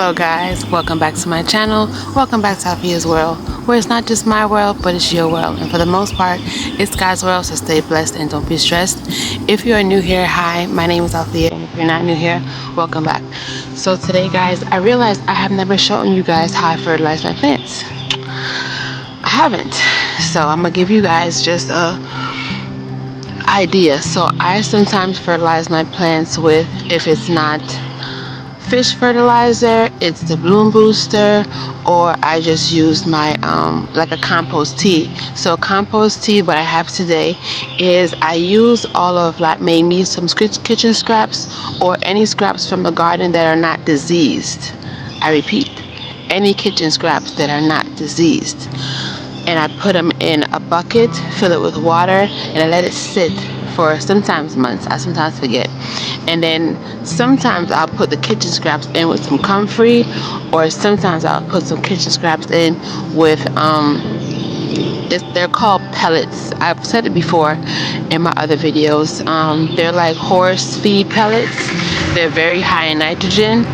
Hello guys, welcome back to my channel. Welcome back to Althea's world, where it's not just my world, but it's your world. And for the most part, it's God's world, so stay blessed and don't be stressed. If you are new here, hi, my name is Althea, and if you're not new here, welcome back. So today guys, I realized I have never shown you guys how I fertilize my plants. I haven't. So I'm gonna give you guys just a idea. So I sometimes fertilize my plants with, if it's not fish fertilizer, it's the bloom booster, or I just use my like a compost tea. So compost tea, what I have today is I use all of like maybe some kitchen scraps or any scraps from the garden that are not diseased. I repeat, any kitchen scraps that are not diseased, and I put them in a bucket, fill it with water, and I let it sit for sometimes months. I sometimes forget. And then sometimes I'll put the kitchen scraps in with some comfrey, or sometimes I'll put some kitchen scraps in with they're called pellets. I've said it before in my other videos. They're like horse feed pellets. They're very high in nitrogen.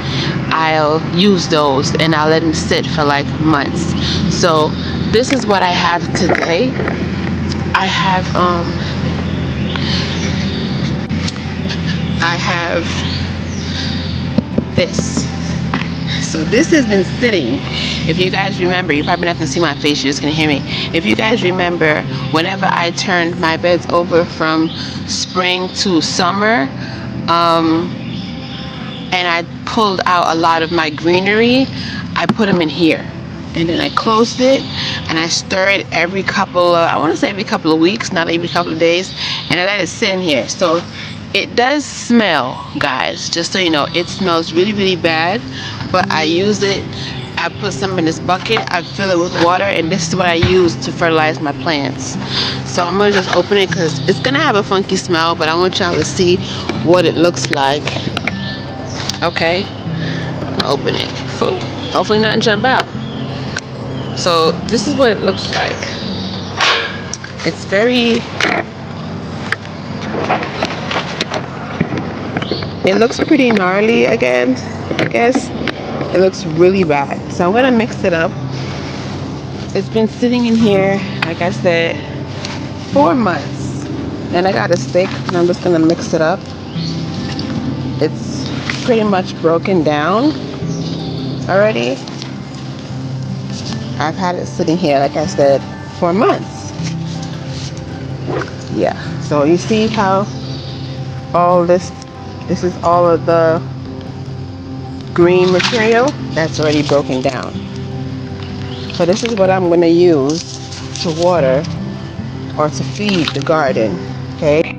I'll use those and I'll let them sit for like months. So this is what I have today. I have this. So this has been sitting. If you guys remember, you probably not gonna see my face, you're just gonna hear me. If you guys remember, whenever I turned my beds over from spring to summer, and I pulled out a lot of my greenery, I put them in here. And then I closed it and I stir it every couple of, I want to say every couple of weeks, not every couple of days, and I let it sit in here. So it does smell, guys, just so you know. It smells really, really bad, but I use it. I put some in this bucket, I fill it with water, and this is what I use to fertilize my plants. So I'm going to just open it because it's going to have a funky smell, but I want y'all to see what it looks like. Okay, open it. Hopefully nothing jump out. So this is what it looks like. It's very, it looks pretty gnarly again, I guess. It looks really bad. So I'm gonna mix it up. It's been sitting in here, like I said, 4 months. And I got a stick and I'm just gonna mix it up. It's pretty much broken down already. I've had it sitting here, like I said, for months. Yeah, so you see how all this is all of the green material that's already broken down. So this is what I'm going to use to water or to feed the garden. Okay,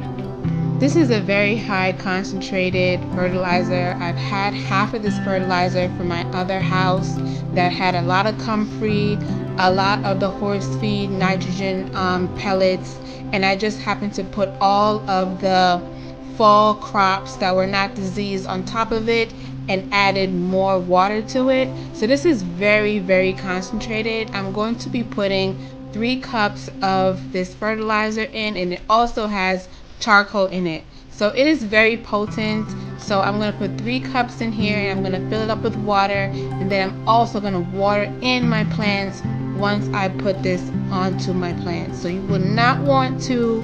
this is a very high concentrated fertilizer. I've had half of this fertilizer from my other house that had a lot of comfrey, a lot of the horse feed nitrogen pellets, and I just happened to put all of the fall crops that were not diseased on top of it and added more water to it. So this is very, very concentrated. I'm going to be putting 3 cups of this fertilizer in, and it also has charcoal in it, so it is very potent. So I'm going to put 3 cups in here and I'm going to fill it up with water, and then I'm also going to water in my plants once I put this onto my plants. So you will not want to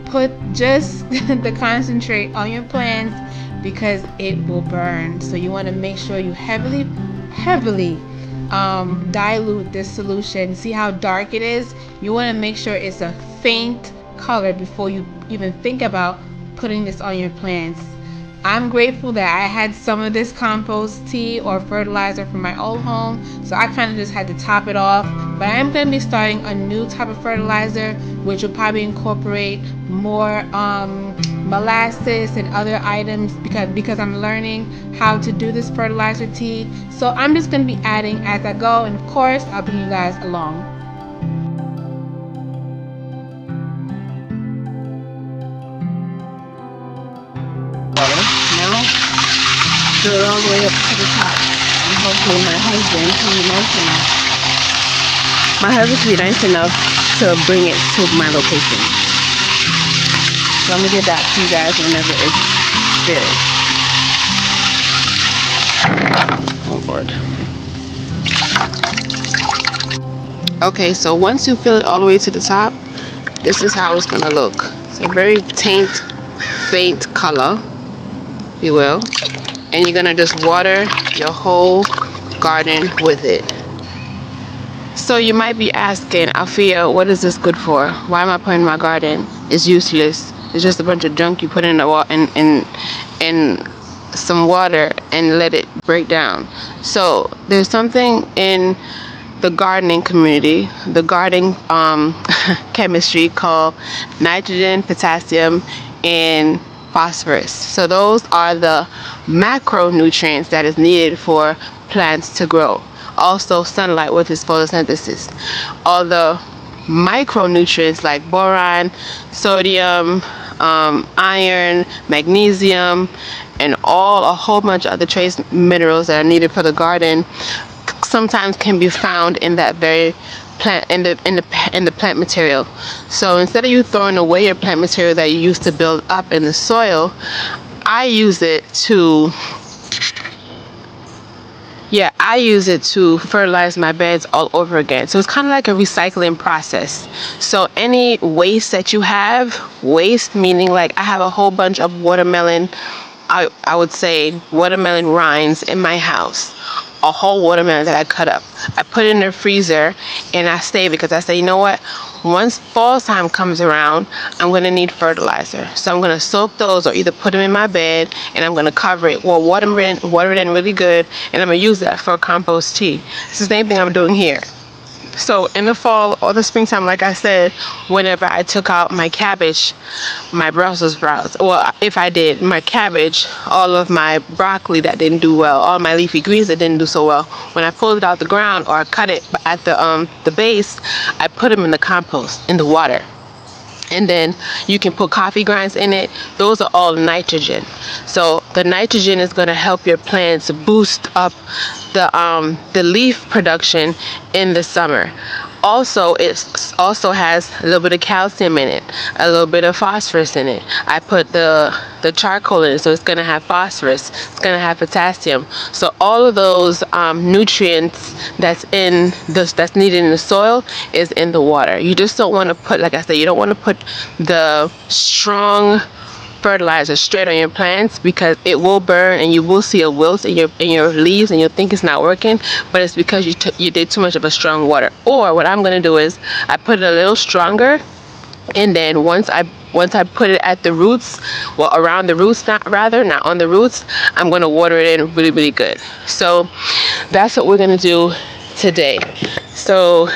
put just the concentrate on your plants because it will burn. So you want to make sure you heavily dilute this solution. See how dark it is? You want to make sure it's a faint color before you even think about putting this on your plants. I'm grateful that I had some of this compost tea or fertilizer from my old home, so I kind of just had to top it off. But I am going to be starting a new type of fertilizer, which will probably incorporate more molasses and other items because I'm learning how to do this fertilizer tea. So I'm just going to be adding as I go, and of course I'll bring you guys along. Now, fill it all the way up to the top. And hopefully my husband will be nice enough. My husband will be nice enough to bring it to my location. So I'm gonna get back to you guys whenever it's filled. cord. Okay, so once you fill it all the way to the top, this is how it's gonna look. It's a very faint color, if you will. And you're gonna just water your whole garden with it. So you might be asking, Alfia, what is this good for? Why am I putting in my garden? It's useless. It's just a bunch of junk you put in the in some water and let it break down. So there's something in the gardening community, the gardening chemistry, called nitrogen, potassium, and phosphorus. So those are the macronutrients that is needed for plants to grow. Also sunlight with its photosynthesis. All the micronutrients like boron, sodium, iron, magnesium, and a whole bunch of other trace minerals that are needed for the garden sometimes can be found in that very plant, in the plant material. So instead of you throwing away your plant material that you used to build up in the soil, I use it to fertilize my beds all over again. So it's kind of like a recycling process. So any waste that you have, waste meaning like I have a whole bunch of watermelon, I would say watermelon rinds in my house. A whole watermelon that I cut up. I put it in the freezer and I save it because I say, you know what? Once fall time comes around, I'm going to need fertilizer. So I'm going to soak those or either put them in my bed and I'm going to cover it. Well, water it in really good, and I'm going to use that for compost tea. It's the same thing I'm doing here. So in the fall or the springtime, like I said, whenever I took out my cabbage, my Brussels sprouts, or if I did my cabbage, all of my broccoli that didn't do well, all my leafy greens that didn't do so well, when I pulled it out the ground or I cut it at the base, I put them in the compost, in the water. And then you can put coffee grinds in it. Those are all nitrogen. So the nitrogen is going to help your plants boost up the leaf production in the summer. Also, it also has a little bit of calcium in it, a little bit of phosphorus in it. I put the charcoal in it, so it's going to have phosphorus. It's going to have potassium. So all of those nutrients that's needed in the soil is in the water. You just don't want to put, like I said, you don't want to put the strong fertilizer straight on your plants because it will burn and you will see a wilt in your leaves and you'll think it's not working, but it's because you did too much of a strong water. Or what I'm going to do is I put it a little stronger, and then once I put it at the roots, well, around the roots, not on the roots, I'm going to water it in really, really good. So that's what we're going to do today. So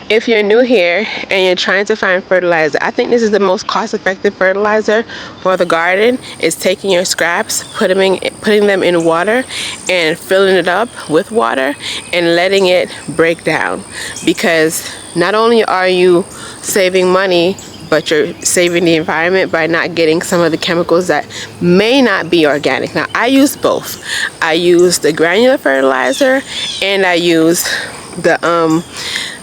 if you're new here and you're trying to find fertilizer, I think this is the most cost-effective fertilizer for the garden. Is taking your scraps, putting them in water and filling it up with water and letting it break down. Because not only are you saving money, but you're saving the environment by not getting some of the chemicals that may not be organic. Now, I use both. I use the granular fertilizer and I use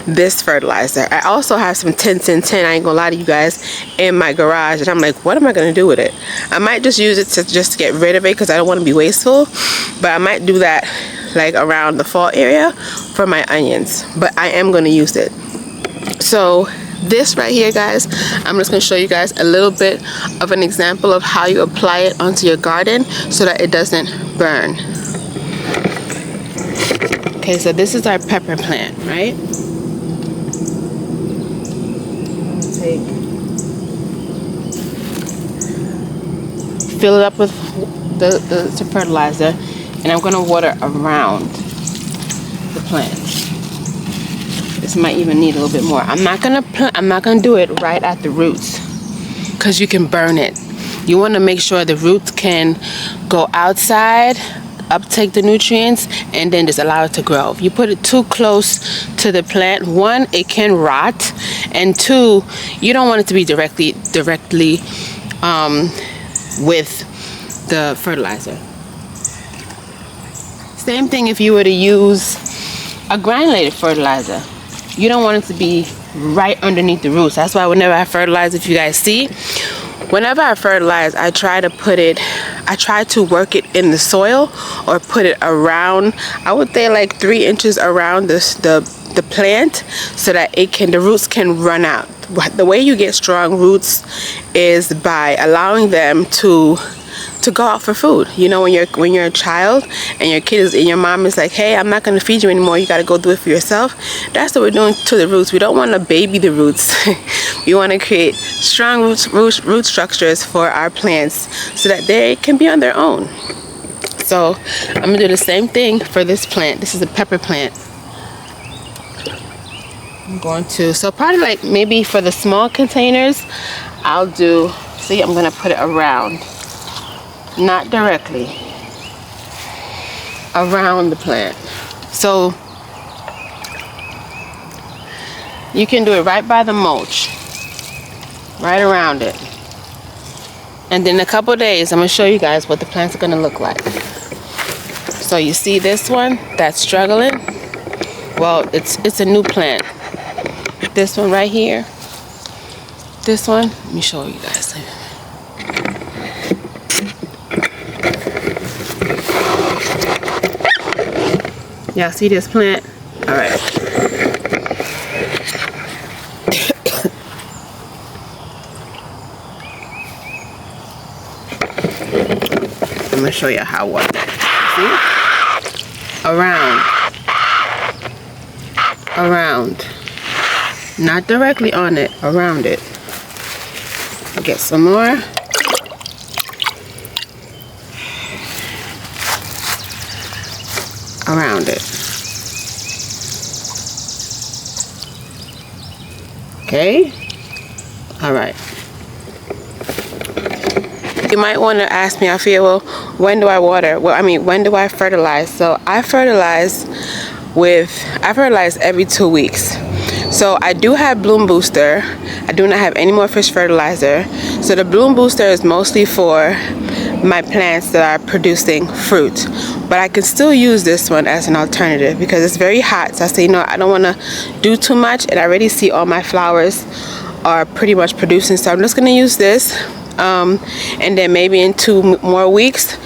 this fertilizer. I also have some 10-10-10, I ain't gonna lie to you guys, in my garage, and I'm like, what am I gonna do with it? I might just use it to just get rid of it because I don't want to be wasteful, but I might do that like around the fall area for my onions, but I am gonna use it. So this right here, guys, I'm just going to show you guys a little bit of an example of how you apply it onto your garden so that it doesn't burn. Okay, so this is our pepper plant, right? Fill it up with the fertilizer, and I'm going to water around the plant. This might even need a little bit more. I'm not gonna do it right at the roots because you can burn it. You want to make sure the roots can go outside, uptake the nutrients, and then just allow it to grow. If you put it too close to the plant, one, it can rot, and two, you don't want it to be directly with the fertilizer. Same thing if you were to use a granulated fertilizer. You don't want it to be right underneath the roots. That's why whenever I fertilize, if you guys see, whenever I fertilize, I try to put it I try to work it in the soil or put it around, I would say like 3 inches around the plant, so that the roots can run out. The way you get strong roots is by allowing them to go out for food. You know, when you're a child and your mom is like, hey, I'm not going to feed you anymore, you got to go do it for yourself. That's what we're doing to the roots. We don't want to baby the roots. We want to create strong root structures for our plants so that they can be on their own. So I'm gonna do the same thing for this plant. This is a pepper plant. I'm going to, so probably like maybe for the small containers, I'll do, see, I'm gonna put it around, not directly, around the plant. So you can do it right by the mulch, right around it. And then in a couple days, I'm gonna show you guys what the plants are gonna look like. So you see this one that's struggling? Well, it's a new plant. This one right here, this one, let me show you guys. Y'all see this plant? All right. I'm gonna show you how I want that. See? Around. Not directly on it, around it. Get some more. Around it. Okay? All right. You might want to ask me, I feel, well, when do I water? Well, I mean, when do I fertilize? So I fertilize every 2 weeks. So I do have Bloom Booster. I do not have any more fish fertilizer. So the Bloom Booster is mostly for my plants that are producing fruit. But I can still use this one as an alternative because it's very hot. So I say, I don't want to do too much, and I already see all my flowers are pretty much producing. So I'm just going to use this. And then maybe in 2 more weeks,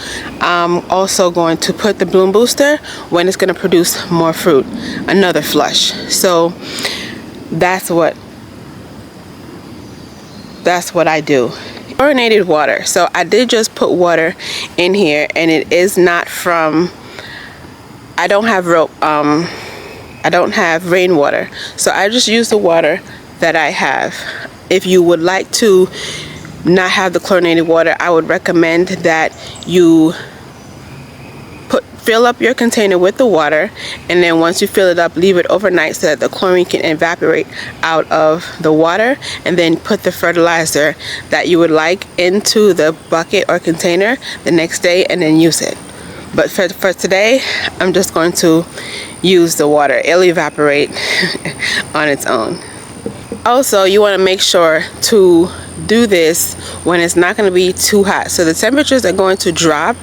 I'm also going to put the Bloom Booster when it's going to produce more fruit, another flush. So that's what I do. Chlorinated water. So I did just put water in here, and it is not from, I don't have rainwater, so I just use the water that I have. If you would like to not have the chlorinated water, I would recommend that you fill up your container with the water, and then once you fill it up, leave it overnight so that the chlorine can evaporate out of the water, and then put the fertilizer that you would like into the bucket or container the next day and then use it. But for today, I'm just going to use the water. It'll evaporate on its own. Also, you want to make sure to do this when it's not going to be too hot. So the temperatures are going to drop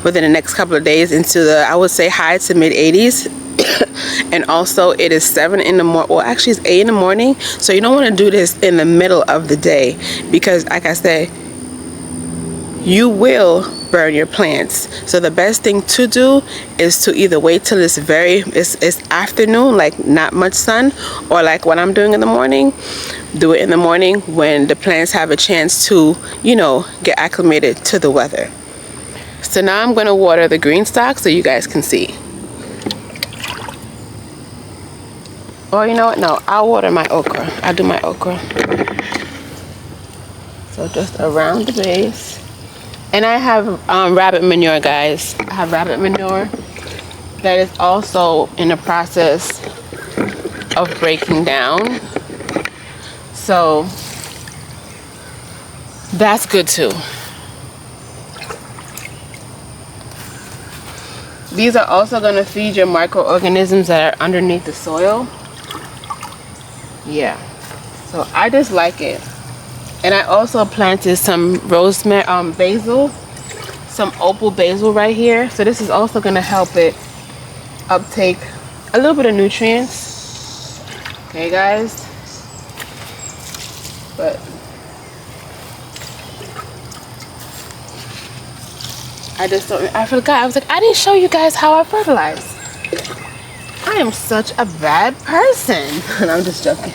within the next couple of days into the, I would say, high to mid 80s. And also it is 7 in the morning, well actually it's 8 in the morning, so you don't want to do this in the middle of the day, because like I said, you will burn your plants. So the best thing to do is to either wait till it's afternoon, like not much sun, or like what I'm doing in the morning, do it in the morning when the plants have a chance to, get acclimated to the weather. So now I'm going to water the green stalk so you guys can see. Or you know what, no, I'll water my okra. I'll do my okra. So just around the base. And I have rabbit manure, guys. I have rabbit manure that is also in the process of breaking down. So that's good too. These are also going to feed your microorganisms that are underneath the soil. Yeah. So I just like it. And I also planted some rosemary, basil, some opal basil right here. So this is also going to help it uptake a little bit of nutrients. Okay, guys. But I forgot. I was like, I didn't show you guys how I fertilize. I am such a bad person. And I'm just joking.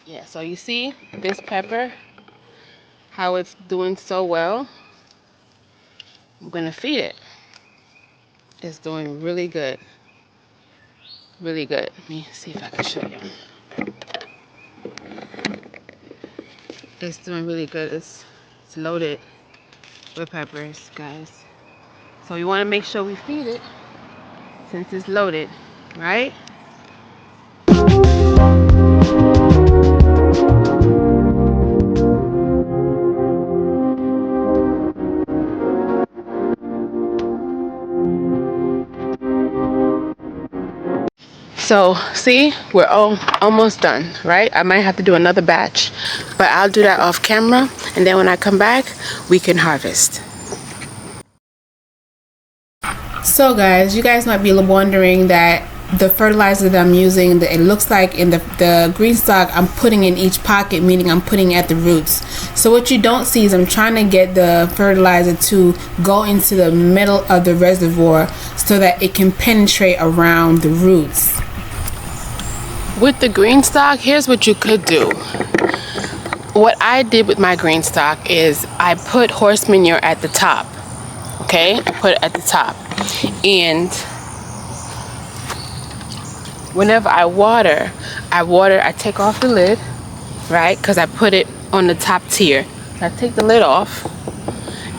Yeah, so you see this pepper, how it's doing so well. I'm gonna feed it. It's doing really good. Really good. Let me see if I can show you. It's doing really good. It's loaded with peppers, guys. So you want to make sure we feed it since it's loaded, right? So see, we're almost done, right? I might have to do another batch, but I'll do that off camera, and then when I come back, we can harvest. So guys, you guys might be wondering that the fertilizer that I'm using, it looks like in the green stock, I'm putting in each pocket, meaning I'm putting at the roots. So what you don't see is I'm trying to get the fertilizer to go into the middle of the reservoir so that it can penetrate around the roots. With the green stock, here's what you could do. What I did with my green stock is I put horse manure at the top. Okay, I put it at the top, and whenever I water, I take off the lid, right? Because I put it on the top tier. I take the lid off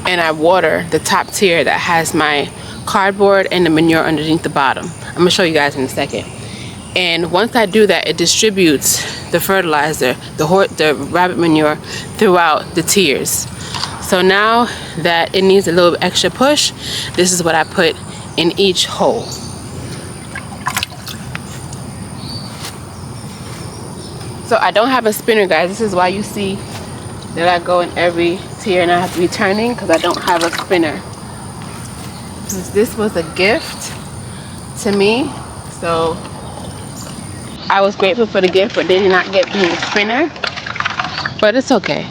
and I water the top tier that has my cardboard and the manure underneath the bottom. I'm gonna show you guys in a second. And once I do that, it distributes the fertilizer, the rabbit manure throughout the tiers. So now that it needs a little extra push, this is what I put in each hole. So I don't have a spinner, guys. This is why you see that I go in every tier and I have to be turning, because I don't have a spinner. This was a gift to me, so I was grateful for the gift, but they did not get me a spinner, but it's okay.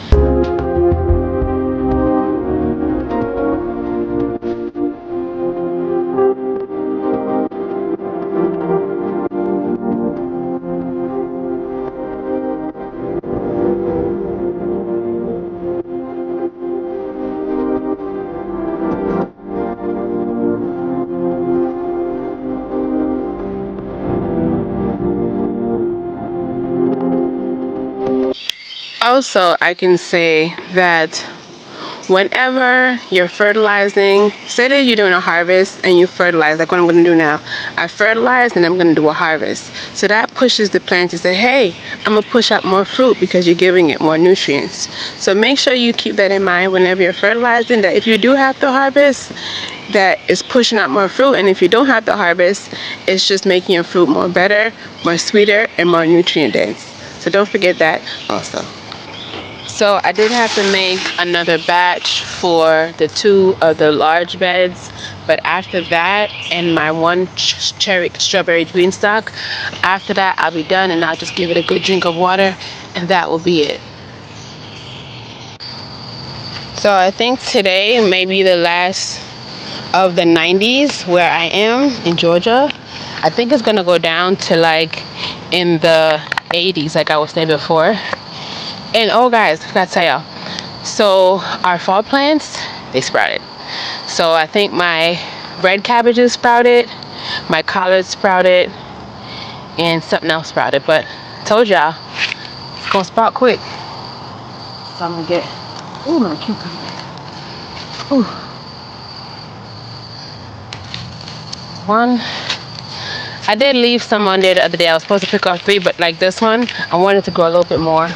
Also, I can say that whenever you're fertilizing, say that you're doing a harvest and you fertilize, like what I'm going to do now. I fertilize and I'm going to do a harvest. So that pushes the plant to say, hey, I'm going to push out more fruit because you're giving it more nutrients. So make sure you keep that in mind whenever you're fertilizing, that if you do have to harvest, that is pushing out more fruit, and if you don't have to harvest, it's just making your fruit more better, more sweeter, and more nutrient dense. So don't forget that also. So I did have to make another batch for the 2 of the large beds, but after that and my 1 cherry strawberry green stock, after that I'll be done and I'll just give it a good drink of water and that will be it. So I think today may be the last of the 90s where I am in Georgia. I think it's gonna go down to like in the 80s like I was saying before. And oh guys, I forgot to tell y'all, so our fall plants, they sprouted. So I think my red cabbages sprouted, my collards sprouted, and something else sprouted, but I told y'all it's gonna sprout quick. So I'm gonna get, ooh, my cucumber. Ooh. one. I did leave some on there the other day. I was supposed to pick off 3, but like this one, I wanted to grow a little bit more.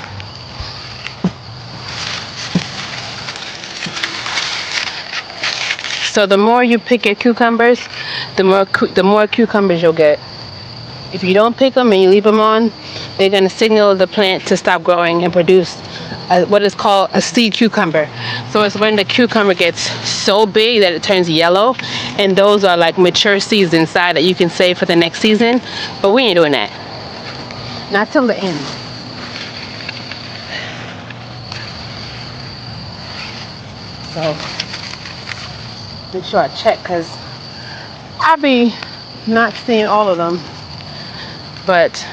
So the more you pick your cucumbers, the more cucumbers you'll get. If you don't pick them and you leave them on, they're going to signal the plant to stop growing and produce what is called a seed cucumber. So it's when the cucumber gets so big that it turns yellow, and those are like mature seeds inside that you can save for the next season. But we ain't doing that. Not till the end. So make sure I check, because I'll be not seeing all of them. But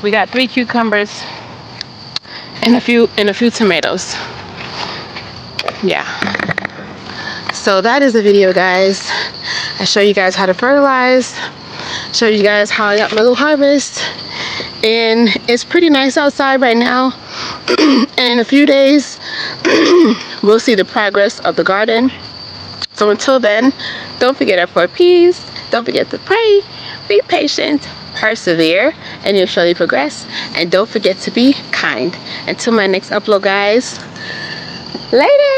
we got 3 cucumbers and a few tomatoes. Yeah. So that is the video, guys. I show you guys how to fertilize, show you guys how I got my little harvest, and it's pretty nice outside right now. And in a few days we'll see the progress of the garden. So until then, don't forget our 4 P's. Don't forget to pray, be patient, persevere, and you'll surely progress. And don't forget to be kind. Until my next upload, guys. Later.